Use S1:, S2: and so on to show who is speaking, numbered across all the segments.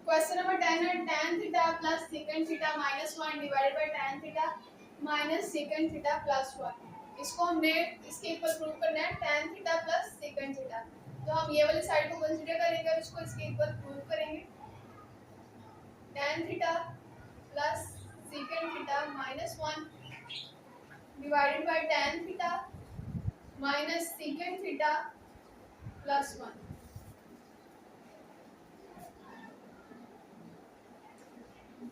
S1: Question number 10 है tan theta plus second theta minus 1 divided by tan theta minus second theta plus 1। इसको हमने इसके equal prove करना है tan theta plus second theta. तो हम ये वाली साइड को कंसीडर करेंगे और इसको इसके इक्वल प्रूव करेंगे। tan theta plus second theta minus 1 divided by tan theta minus second theta plus 1।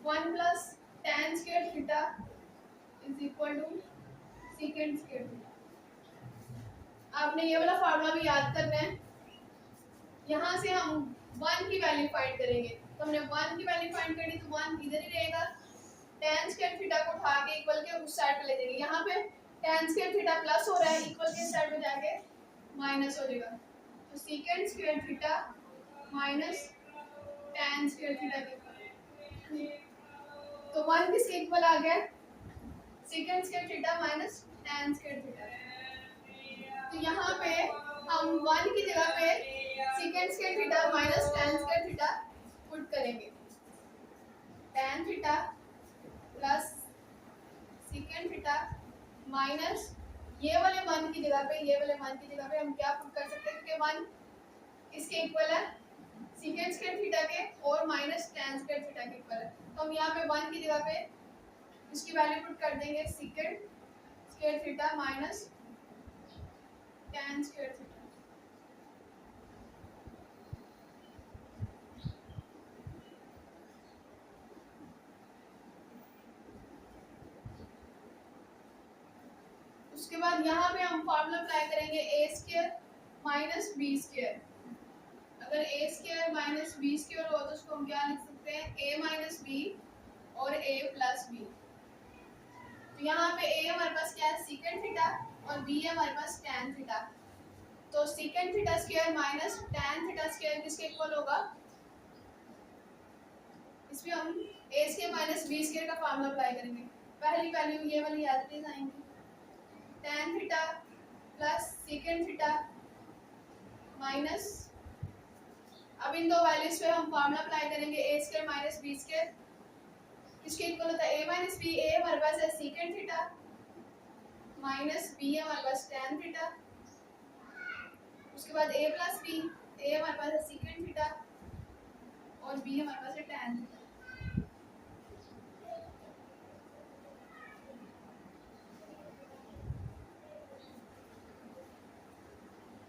S1: 1 plus tan square theta is equal to second square theta. आपने ये वाला फार्मूला भी याद करना है। यहाँ से हम 1 की वैल्यू फाइंड करेंगे। तो हमने 1 की वैल्यू फाइंड करनी, तो 1 इधर ही रहेगा। tan स्क्वायर थीटा को उठा के इक्वल के उस साइड पे ले जाएंगे। यहाँ पे tan स्क्वायर थीटा प्लस हो रहा है, इक्वल के साइड पे जाके माइनस हो जाएगा। तो second square theta minus tan square theta के इक्वल। तो 1 किसके इक्वल आ गया? Second square theta minus tan square theta. तो यहाँ पे हम 1 की जगह पे second square theta minus tan square theta put करेंगे। tan theta plus second theta minus ये वाले 1 की जगह पे, ये वाले 1 की जगह पे हम क्या पुट कर सकते हैं, क्योंकि 1 इसके इक्वल है सेकंड स्क्वायर थीटा के और माइनस tan स्क्वायर थीटा के इक्वल है। तो हम यहाँ पे 1 की जगह पे इसकी वैल्यू पुट कर देंगे second square theta minus tan square theta. उसके बाद यहाँ पे हम फार्मूला अप्लाई करेंगे ए स्क्वायर माइनस बी स्क्वायर। अगर ए स्क्वायर माइनस बी स्क्वायर हो तो उसको हम क्या लिख सकते हैं, ए माइनस बी और ए प्लस बी। तो यहाँ पे ए हमारे पास क्या है, सेकंड थीटा, और बी है हमारे पास tan थीटा। तो second theta square minus tan theta square किसके इक्वल होगा? इसमें हम ए स्क्वायर माइनस बी स्क्वायर का फार्मूला अप्लाई करेंगे। पहली वैल्यू ये वाली याद रख आएंगी, tan theta plus second theta minus, अब इन दो वैल्यूज पे हम फार्मूला अप्लाई करेंगे ए स्क्वायर माइनस बी स्क्वायर किसके इक्वल होता है, ए माइनस बी। ए हमारे पास है सेकंड थीटा माइनस बी है हमारे पास tan थीटा। उसके बाद ए प्लस बी, ए हमारे पास है सेकंड थीटा और बी हमारे पास है tan theta.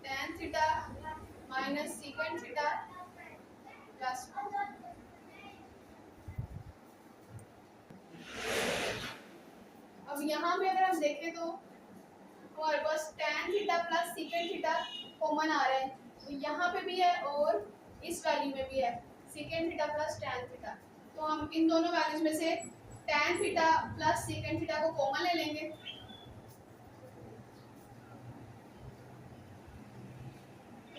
S1: tan theta minus second theta plus. अब यहाँ पे अगर हम देखें तो हमारे पास tan theta plus second theta common आ रहा है, तो यहाँ पे भी है और इस वैल्यू में भी है second theta plus tan theta. तो हम इन दोनों वैल्यूज में से tan theta plus second theta को कॉमन ले लेंगे।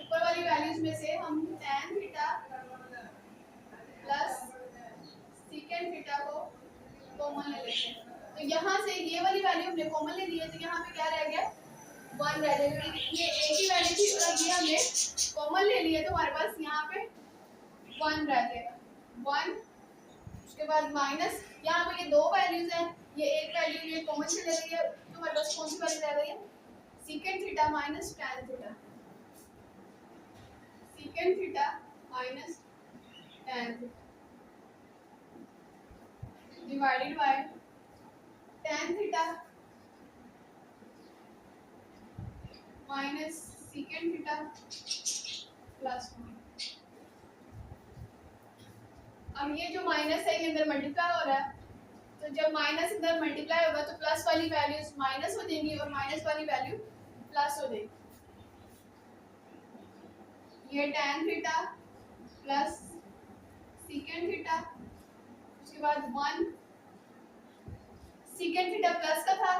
S1: ऊपर वाली वैल्यूज में से हम tan theta plus second theta को कॉमन ले लेते हैं। तो यहाँ से ये वाली वैल्यू हमने कॉमन ले ली है, तो यहाँ पे क्या रह गया, 1 रह जाएगा। ये एक ही वैल्यू थी और ये हमने कॉमन ले लिया, तो हमारे पास यहाँ पे 1 रह जाएगा 1। उसके बाद माइनस, यहाँ पे ये दो वैल्यूज हैं, ये एक वैल्यू ये कॉमन से ले रही है, तो हमारे पास कौन सी वैल्यू रह गई है, second theta minus tan theta. Second theta minus tan theta divided by tan theta minus second theta plus 1। अब ये जो माइनस है ये अंदर मल्टीप्लाई हो रहा है, तो जब माइनस अंदर मल्टीप्लाई होगा तो प्लस वाली वैल्यूज माइनस हो जाएंगी और माइनस वाली वैल्यू प्लस हो जाएगी। ये tan theta plus second theta, उसके बाद 1 सेकंड थीटा प्लस का था,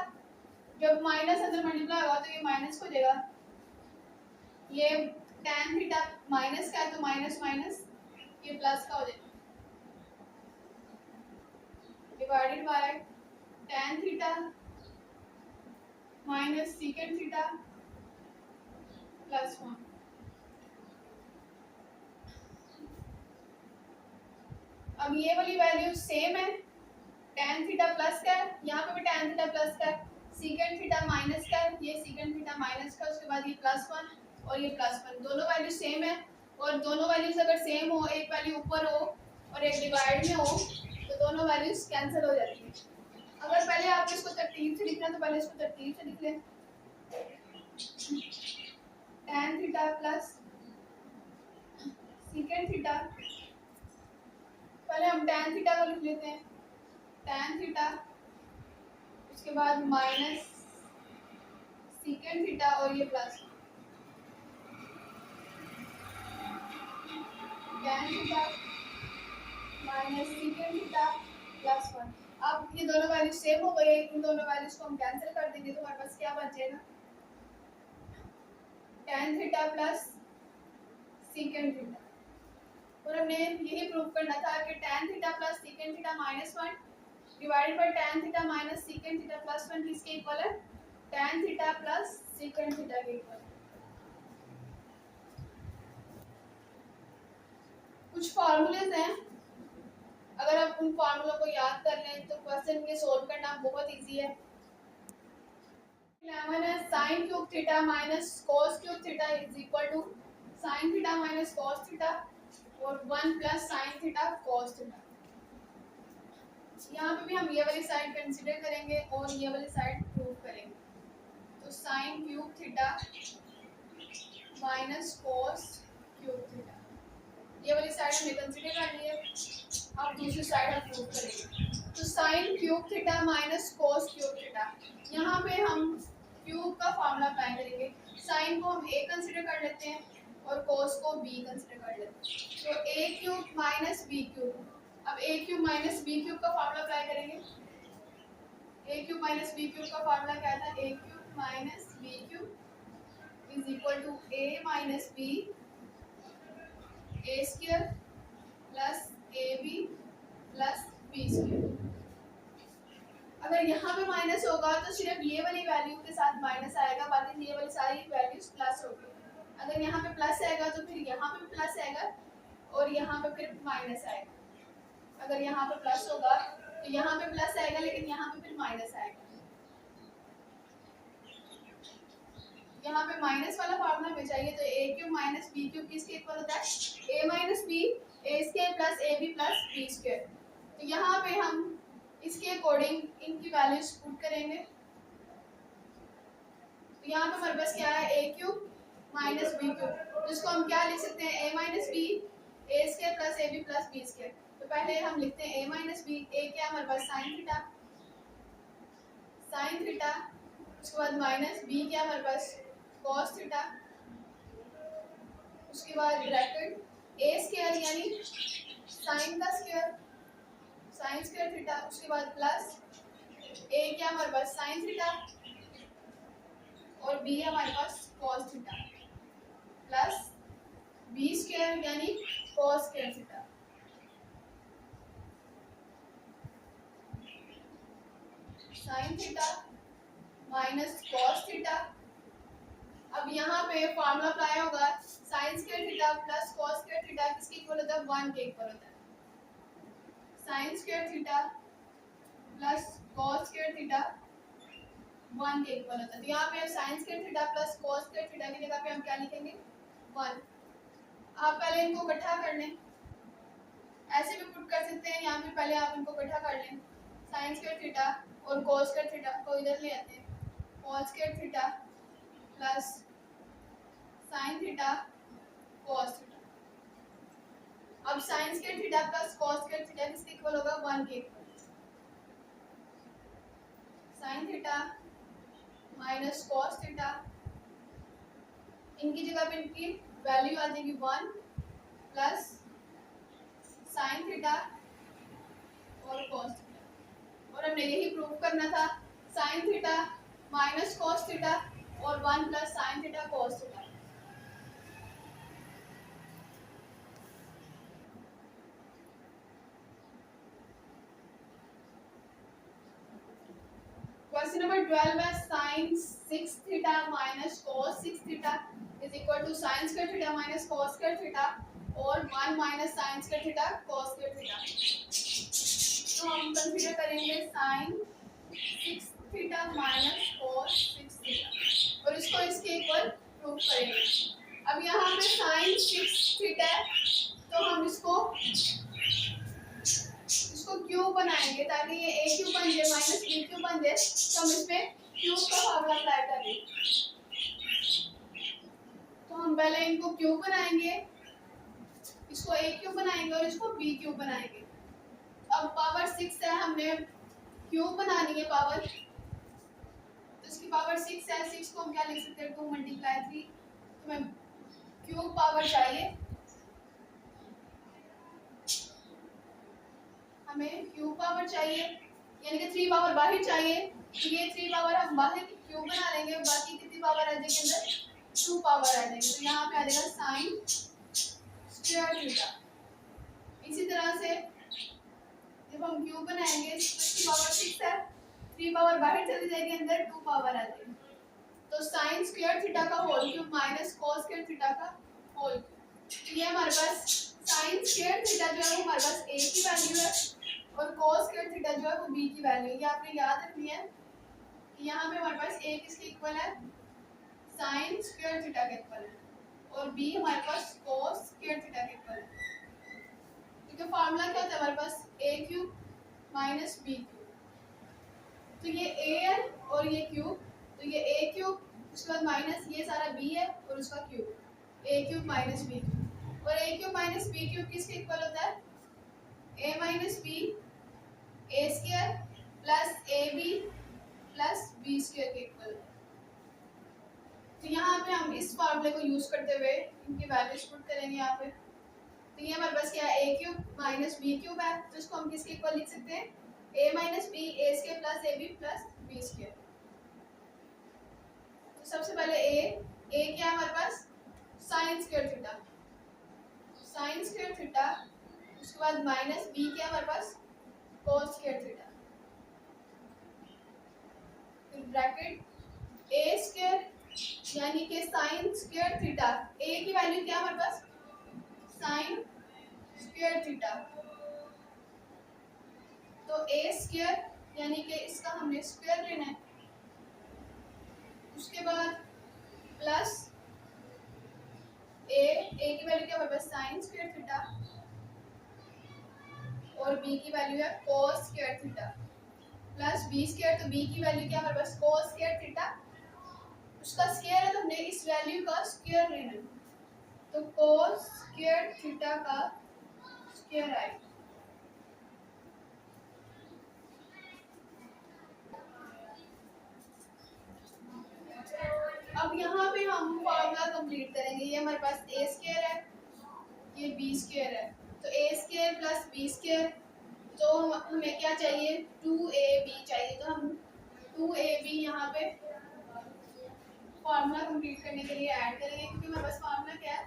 S1: जब माइनस अंदर मल्टीप्लाई होगा तो ये माइनस हो जाएगा। ये tan थीटा माइनस का है तो माइनस माइनस ये प्लस का हो जाएगा, divided by tan theta minus second theta plus 1। अब ये वाली वैल्यू सेम है, tan थीटा प्लस का है, यहाँ पे भी tan थीटा प्लस का है, सीकेंड थीटा माइनस का है, ये सीकेंड थीटा माइनस का, उसके बाद ये +1 और ये +1, दोनों वैल्यू सेम है। और दोनों वैल्यूज अगर सेम हो, एक वैल्यू ऊपर हो और एक डिवाइड में हो, तो दोनों वैल्यूज कैंसिल हो जाती है। अगर पहले आप इसको तरतीब से लिखना तो पहले इसको तरतीब से लिख लें, tan theta plus secant theta, पहले हम tan थीटा को लिख लेते हैं, tan थीटा, उसके बाद माइनस सीकेंड थीटा और ये plus tan theta minus secant theta +1। अब ये दोनों वैल्यू सेम हो गए, इन दोनों वैल्यूज को हम कैंसिल कर देंगे तो हमारे पास क्या बचेगा, tan theta plus secant theta. और हमने यही प्रूव करना था कि tan theta plus secant theta -1 divided by tan theta minus secant theta +1 किसके इक्वल है, tan theta plus secant theta के इक्वल। कुछ फार्मूलेज हैं, अगर आप उन फार्मूलों को याद कर लें तो क्वेश्चन के सोल्व करना बहुत इजी है। 11 है sin cube theta minus cos cube theta is equal to sin theta minus cos theta और 1 plus sin theta cos theta. यहाँ पे भी हम ये वाली साइड कंसीडर करेंगे और ये वाली साइड प्रूव करेंगे। तो sin cube theta minus cos cube theta, ये वाली साइड हमने कंसीडर करनी है, अब दूसरी साइड हम प्रूव करेंगे। तो sin cube theta minus cos cube theta, यहाँ पे हम क्यूब का फार्मूला अप्लाई करेंगे, sin को हम a कंसीडर कर लेते हैं और cos को b कंसीडर कर लेते हैं। तो a cube minus b cube, अब a cube minus b cube का फार्मूला अप्लाई करेंगे। a cube minus b cube का फार्मूला क्या था, a cube minus b cube is equal to a minus b a square plus ab plus b square. अगर यहाँ पे minus होगा तो सिर्फ ये वाली वैल्यू के साथ माइनस आएगा, बाकी ये वाली सारी वैल्यूज प्लस होगी। अगर यहाँ पे प्लस आएगा तो फिर यहाँ पे प्लस आएगा और यहाँ पे फिर माइनस आएगा। अगर यहाँ पे प्लस होगा तो यहाँ पे प्लस आएगा लेकिन यहाँ पे फिर माइनस आएगा। यहाँ पे माइनस वाला फार्मूला हमें चाहिए, तो a cube minus b cube किसके इक्वल होता है, a minus b a square plus ab plus b square. तो यहाँ पे हम इसके अकॉर्डिंग इनकी वैल्यूज पुट करेंगे। तो यहाँ पे हमारे पास क्या है, a cube minus b cube, जिसको हम क्या लिख सकते हैं, a minus b a square plus ab plus b square. तो पहले हम लिखते हैं a माइनस b, a क्या हमारे पास sin थीटा, उसके बाद माइनस b क्या हमारे पास cos थीटा, उसके बाद ब्रैकेट a स्क्वायर यानी sin का स्क्वायर sin स्क्वायर थीटा, उसके बाद प्लस a क्या हमारे पास sin थीटा और b हमारे पास cos theta plus b square यानी cos square theta. sin theta minus cos theta. अब यहाँ पे फार्मूला अप्लाई होगा, sin square theta plus cos square theta किसके इक्वल होता है, 1 के इक्वल होता है। sin square theta plus cos square theta 1 के इक्वल होता है। तो यहाँ पे sin square theta plus cos square theta की जगह पे हम क्या लिखेंगे, 1। आप पहले इनको इकट्ठा कर लें, ऐसे भी पुट कर सकते हैं, यहाँ पे पहले आप इनको इकट्ठा कर लें, sin स्क्वायर थीटा और cos स्क्वायर थीटा को इधर ले आते हैं, cos square theta plus sin theta cos theta. अब sin square theta plus cos square theta किसके इक्वल होगा, 1 के equal. sin theta minus cos theta, इनकी जगह पे इनकी वैल्यू आ जाएगी 1 प्लस sin थीटा और cos थीटा। और हमने यही प्रूव करना था, sin theta minus cos theta और 1 plus sin theta cos theta. Question number 12 है sin 6 theta minus cos 6 theta is equal to sin square theta minus cos square theta और 1 minus sin square theta cos square theta. तो हम consider करेंगे sine 6 theta minus cos 6 theta और इसको इसके equal prove करेंगे। अब यहाँ पे साइन 6 थीटा है तो हम इसको क्यूब बनाएंगे ताकि ये a क्यूब बन जाए माइनस b क्यूब बन जाए, तो हम इसमें क्यूब का फॉर्मूला अप्लाई करेंगे। तो हम पहले इनको क्यूब बनाएंगे, इसको a क्यूब बनाएंगे और इसको b क्यूब बनाएंगे। अब पावर 6 है, हमने क्यूब बनानी है पावर, तो इसकी पावर 6 है, 6 को हम क्या लिख सकते हैं 2 मल्टीप्लाई 3, तो हमें क्यूब पावर चाहिए, हमें क्यूब पावर चाहिए यानी कि 3 पावर बाहर चाहिए, तो ये 3 पावर हम बाहर की क्यूब बना लेंगे और बाकी कितनी पावर आ जाएगी अंदर 2 पावर आ जाएगी, तो यहाँ पे आ जाएगा साइन स्क्वायर थीटा। इसी तरह से जब हम क्यूब बनाएंगे तो इसकी पावर 6 है, 3 पावर बाहर चली जाएगी अंदर 2 पावर आ जाएगी, तो साइन स्क्वायर थीटा का whole cube minus cos square theta का होल क्यूब। ये हमारे पास साइन स्क्वायर थीटा जो है वो हमारे पास a की वैल्यू है और cos स्क्वायर थीटा जो है वो b की वैल्यू है। ये आपने याद रखनी है कि यहाँ पे हमारे पास a किसके इक्वल है साइन स्क्वायर थीटा के इक्वल है और b हमारे पास cos स्क्वायर थीटा के इक्वल है। क्योंकि फार्मूला क्या होता है हमारे पास a cube minus b cube, तो ये a है और ये क्यूब, तो ये a क्यूब उसके बाद माइनस ये सारा b है और उसका cube a cube minus b cube, और a cube minus b cube किसके इक्वल होता है a minus b a square plus ab plus b square के इक्वल है। तो यहाँ पे हम इस फार्मूले को यूज करते हुए इनकी वैल्यूज पुट करेंगे यहाँ पे, तो ये हमारे पास क्या है a cube minus b cube है, तो इसको हम किसके इक्वल लिख सकते हैं a minus b a square plus ab plus b square. तो सबसे पहले a क्या है हमारे पास sine square theta, sine square theta, उसके बाद माइनस b क्या है हमारे पास cos स्क्वायर थीटा, फिर ब्रैकेट a स्क्वायर यानी कि साइन स्क्वायर थीटा, a की वैल्यू क्या है हमारे पास साइन स्क्वायर थीटा, तो a स्क्वायर यानी कि इसका हमने स्क्वायर लेना है, उसके बाद प्लस a की वैल्यू क्या हमारे पास साइन स्क्वायर थीटा और b की वैल्यू है cos square theta plus b square, तो b की वैल्यू क्या हमारे पास cos स्क्वायर थीटा, उसका स्क्वायर है तो हमने इस वैल्यू का स्क्वायर लेना है, तो cos स्क्वायर थीटा का स्क्वायर आएगा। अब यहाँ पे हम फॉर्मूला कंप्लीट करेंगे, ये हमारे पास a स्क्वायर है, ये b स्क्वायर है, तो a square plus b square, तो हमें क्या चाहिए 2ab चाहिए, तो हम 2ab यहाँ पे फॉर्मूला कंप्लीट करने के लिए ऐड करेंगे, क्योंकि हमारे पास फॉर्मूला क्या है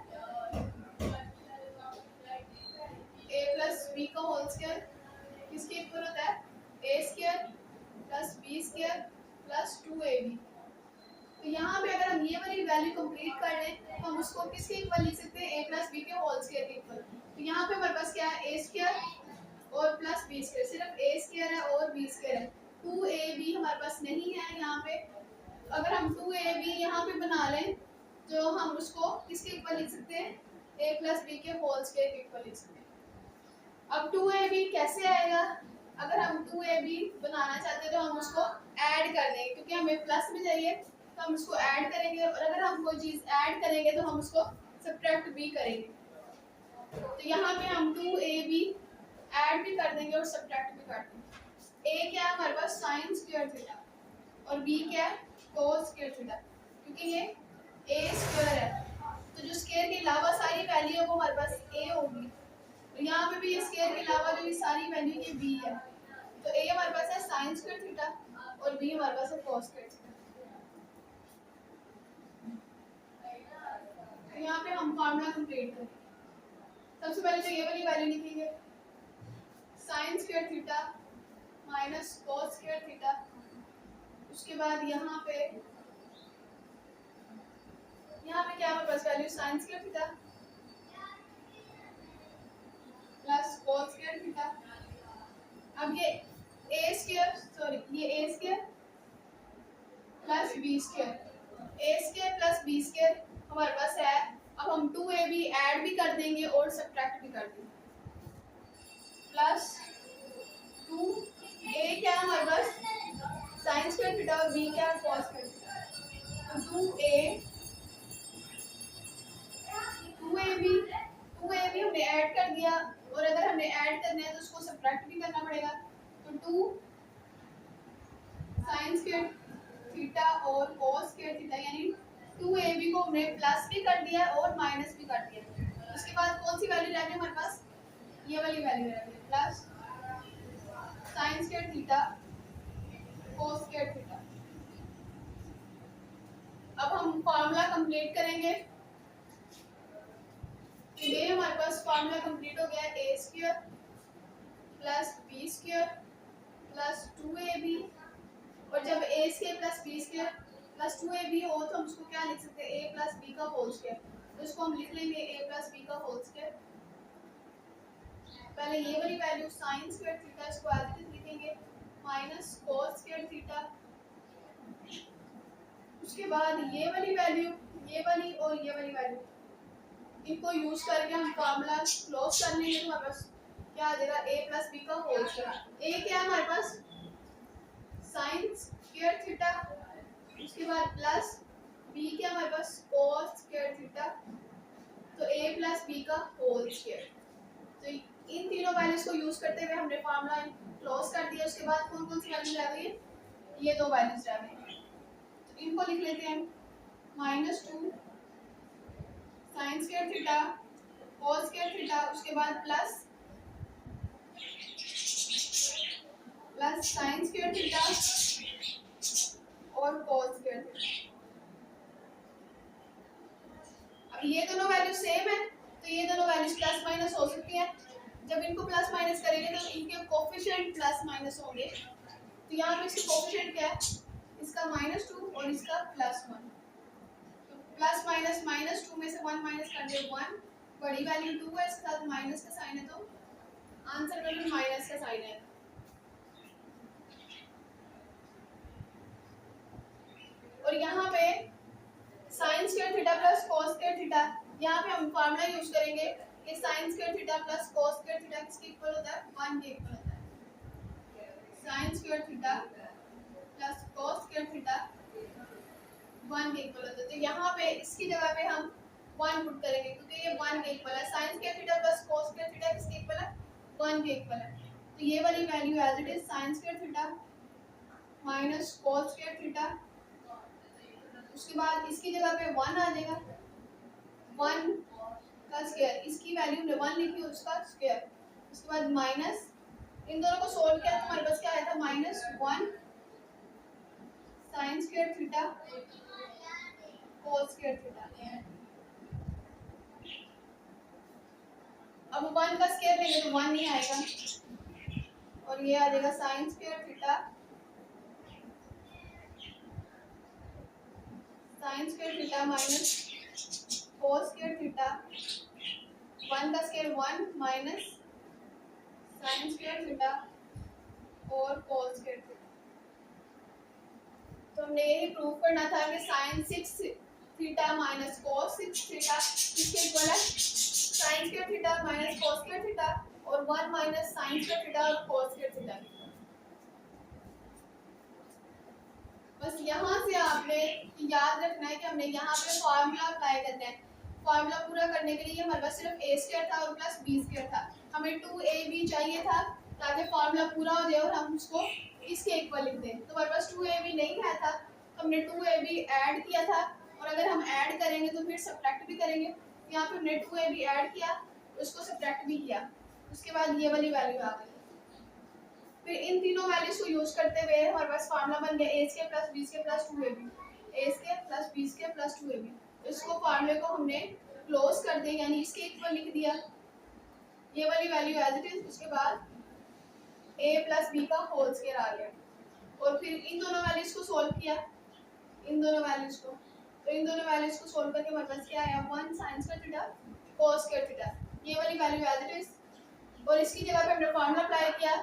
S1: a प्लस b का होल स्क्वायर किसके इक्वल होता है a square plus b square plus 2ab। तो यहाँ पे अगर हम ये वाली वैल्यू कंप्लीट कर लें तो हम उसको किसके इक्वल लिख सकते हैं a प्लस b के होल स्क्वायर के इक्वल। तो यहाँ पे हमारे पास क्या है a स्क्वायर और प्लस b स्क्वायर, सिर्फ a स्क्वायर है और b स्क्वायर है, 2ab हमारे पास नहीं है यहाँ पे। अगर हम 2ab यहाँ पे बना लें तो हम उसको किसके इक्वल लिख सकते हैं a प्लस b के होल स्क्वायर के इक्वल लिख सकते हैं। अब 2ab कैसे आएगा, अगर हम 2ab बनाना चाहते हैं तो हम उसको ऐड कर देंगे, क्योंकि हमें प्लस में चाहिए तो हम उसको ऐड करेंगे, और अगर हम कोई चीज़ ऐड करेंगे तो हम उसको सब्ट्रैक्ट भी करेंगे। तो यहाँ पे हम 2ab ऐड भी कर देंगे और सब्ट्रैक्ट भी कर देंगे। a क्या है हमारे पास साइन स्क्वायर थीटा और b क्या है cos स्क्वायर थीटा, क्योंकि ये a स्क्वायर है तो जो स्क्वायर के अलावा सारी वैल्यू है वो हमारे पास a होगी, तो यहाँ पे भी ये स्क्वायर के अलावा जो ये सारी वैल्यू ये b है, तो a हमारे पास है साइन स्क्वायर थीटा और b हमारे पास है cos स्क्वायर थीटा। तो यहाँ पे हम फार्मूला कंप्लीट करेंगे, सबसे पहले तो ये वाली वैल्यू लिखेंगे sine square theta minus cos square theta, उसके बाद यहाँ पे क्या हमारे पास value sine square theta plus cos square theta. अब ये लेंगे और सब्ट्रैक्ट भी कर देंगे। प्लस 2a क्या है हमारे पास, साइन स्क्वायर थीटा, और b क्या है, कॉस स्क्वायर थीटा। तो 2ab हमने ऐड कर दिया, और अगर हमने ऐड करना है तो उसको सब्ट्रैक्ट भी करना पड़ेगा। तो 2 साइन स्क्वायर थीटा और कॉस स्क्वायर थीटा, यानी 2ab को हमने प्लस भी कर दिया और माइनस भी कर दिया। उसके बाद कौन सी वैल्यू रह गई हमारे पास, ये वाली वैल्यू रह गई, plus sign square theta cos square theta. अब हम फार्मूला कंप्लीट करेंगे। ये हमारे पास फार्मूला कंप्लीट हो गया, A square plus B square plus 2ab, और जब A square plus B square plus 2ab हो तो हम उसको क्या लिख सकते हैं, a प्लस बी का होल स्क्वायर। तो इसको हम लिख लेंगे a प्लस बी का होल स्क्वायर। पहले ये वाली वैल्यू साइन स्क्वायर थीटा, इसको एज इट इज लिखेंगे, माइनस कॉस स्क्वायर थीटा। उसके बाद ये वाली वैल्यू, ये वाली और ये वाली वैल्यू, इनको यूज करके हम फार्मूला क्लोज कर लेंगे। तो हमारे पास क्या आ जाएगा, a प्लस बी का होल स्क्वायर। a क्या है हमारे पास, साइन स्क्वायर थीटा, उसके बाद प्लस b क्या हमारे पास, कॉस स्क्वायर थीटा। तो a प्लस बी का होल स्क्वायर। तो इन तीनों वैल्यूज को यूज करते हुए हमने फार्मूला क्लोज कर दिया। उसके बाद कौन कौन सी वैल्यू रह गई, ये दो वैल्यूज रह गई। तो इनको लिख लेते हैं, -2 sign square theta cos square theta, उसके बाद प्लस साइन स्क्वायर थीटा और कॉस स्क्वायर थीटा। अब ये दोनों वैल्यू सेम है, तो ये दोनों वैल्यूज प्लस माइनस हो सकती है। जब इनको प्लस माइनस करेंगे तो इनके कोफिशिएंट प्लस माइनस होंगे। तो यहाँ पे इसके कोफिशिएंट क्या है, इसका -2 और इसका +1। तो प्लस माइनस -2 में से 1 माइनस कर दे 1, बड़ी वैल्यू 2 है, इसके साथ माइनस का साइन है, तो आंसर में भी माइनस का साइन है। और यहाँ पे sign square theta plus cos square theta, यहाँ पे हम फार्मूला यूज करेंगे कि sine square theta plus cos square theta किसके इक्वल होता है, 1 के इक्वल होता है। Sine square theta plus cos square theta 1 के इक्वल होता है। तो यहाँ पे इसकी जगह पे हम 1 पुट करेंगे, क्योंकि ये 1 के इक्वल है। Sine square theta plus cos square theta किसके इक्वल है, 1 के इक्वल है। तो ये वाली value as it is sine square theta minus cos square theta, उसके बाद इसकी जगह पे 1 आ जाएगा, 1 का स्क्वायर, इसकी वैल्यू हमने 1 लिखी और उसका स्क्वायर। उसके बाद माइनस, इन दोनों को सोल्व किया तो हमारे पास क्या आया था, -1 sine square theta cos square theta. अब 1 का स्क्वायर लेंगे तो 1 नहीं आएगा, और ये आ जाएगा sine square theta minus cos square theta, 1 का square 1 minus sine square theta और कॉस स्क्वायर थीटा। तो हमने यही प्रूव करना था कि sine 6 theta minus cos 6 theta किसके इक्वल है, sine square theta minus cos square theta, और 1 माइनस साइन स्क्वायर थीटा और कॉस स्क्वायर थीटा। बस यहाँ से आपने याद रखना है कि हमने यहाँ पे फार्मूला अप्लाई करना है। फार्मूला पूरा करने के लिए हमारे पास सिर्फ a स्क्वायर था और प्लस b स्क्वायर था। हमें 2ab चाहिए था ताकि फार्मूला पूरा हो जाए और हम उसको इसके इक्वल लिख दें। तो हमारे पास 2ab नहीं है था, तो हमने 2ab ऐड किया था, और अगर हम ऐड करेंगे तो फिर सब्ट्रैक्ट भी करेंगे। यहाँ पे हमने 2ab ऐड किया, उसको सब्ट्रैक्ट भी किया, उसके बाद ये वाली वैल्यू आ गई। फिर इन तीनों वैल्यूज को यूज करते हुए हमारे पास फार्मूला बन गया a square plus b square plus 2ab, a square plus b square plus 2ab। इसको फार्मूले को हमने क्लोज कर दिया, यानी इसके इक्वल लिख दिया, ये वाली वैल्यू एज इट इज। उसके बाद a प्लस b का होल स्क्वायर आ गया, और फिर इन दोनों वैल्यूज को सॉल्व किया, इन दोनों वैल्यूज को। तो इन दोनों वैल्यूज को सॉल्व करके हमारे पास क्या आया, 1 sin square theta cos square theta, ये वाली वैल्यू एज इट इज। और इसकी जगह पे हमने फार्मूला अप्लाई किया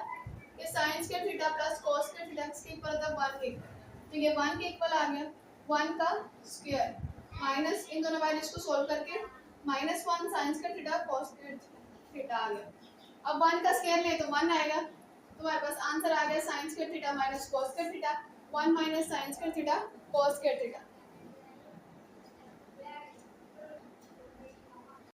S1: कि sin square theta plus cos square theta किसके इक्वल होता है, 1 के। तो ये 1 के इक्वल आ गया, 1 का स्क्वायर माइनस इन दोनों वैल्यूज को सॉल्व करके -1 sine square theta cos square theta आ गया। अब 1 का स्क्वायर ले तो 1 आएगा, तुम्हारे पास आंसर आ गया sign square theta minus cos square theta. 1 minus sine square theta cos square theta.